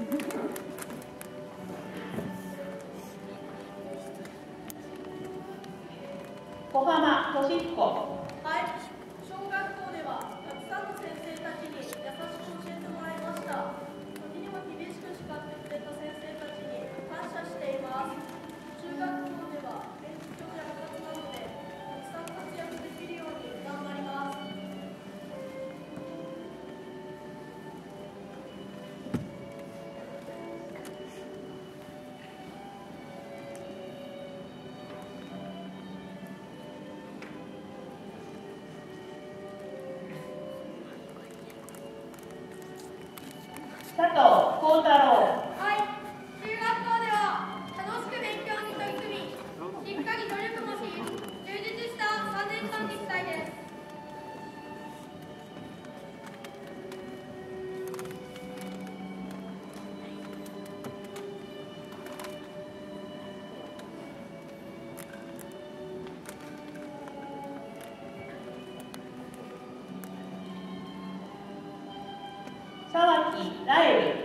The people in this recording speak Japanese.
小浜俊彦。はい、小学校ではたくさんの先生たちに優しく教えてもらいました。時にも厳しく叱ってくれた先生たちに感謝しています。中学校では勉強や部活などでたくさん活躍できるように頑張ります。佐藤幸太郎。はい、中学校では楽しく勉強に取り組み、しっかり努力もし、充実した3年間にしたいです。沢木ラエル。